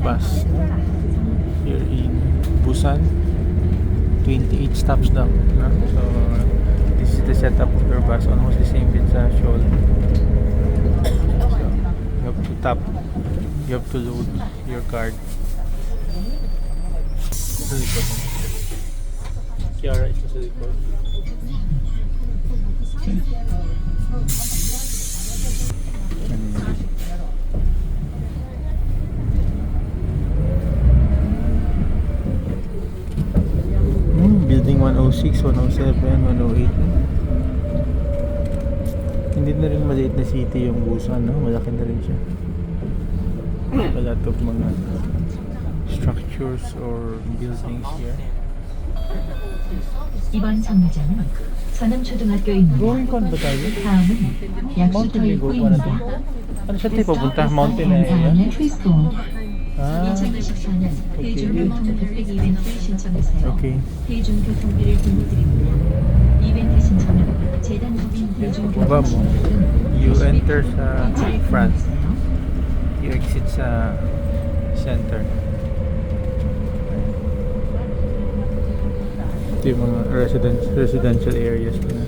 bus here in Busan. 28 stops down, no? So this is the setup of your bus, almost the same with Seoul. So you have to tap, you have to load your card. Sa likod. Kiara, ito sa likod. Building 106, 107, 108. Hindi na rin maliit na city yung Busan, no? Malaki na rin siya. A lot of mga structures or buildings here. 이번 정류장은 서남초등학교입니다. Going con ba tayo? 다음은 Mountain 약수터입구입니다. Ano siya tayo papunta? Mountain area? 다음은 트위스톤. Ah, 2024년 오케이. 대중교통 흑백 이벤트를 신청하세요. okay. 대중교통비를 공유드립니다. 이벤트 신청은 재단법인 Baba mo. 대중교통 You enter sa front. You exit sa center. Ito yung mga residential areas na.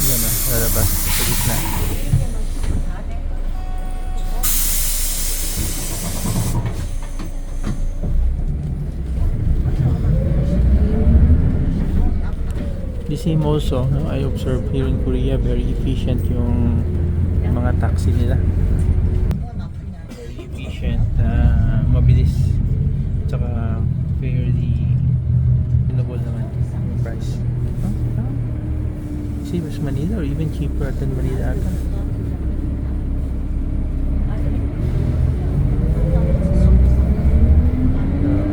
Yan na, lalabas sa gitna. The same also, no, I observe here in Korea, very efficient yung mga taxi nila. Very efficient, mabilis, tsaka fairly reasonable naman yung price. Same as Manila or even cheaper than Manila ata.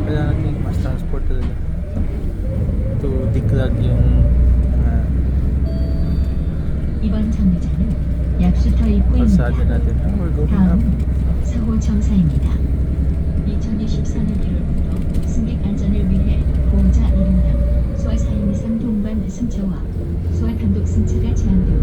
Kailangan natin mas transport talaga to declug yung 이번 정류장은 약수터 kalsada 입구입니다. natin. We're going up. 다음은 서호 정사입니다. 2024년 1월부터 승객 안전을 위해 보호자 1인당 소아 4인 이상 동반 승차와 소아 단독 승차가 제한됩니다.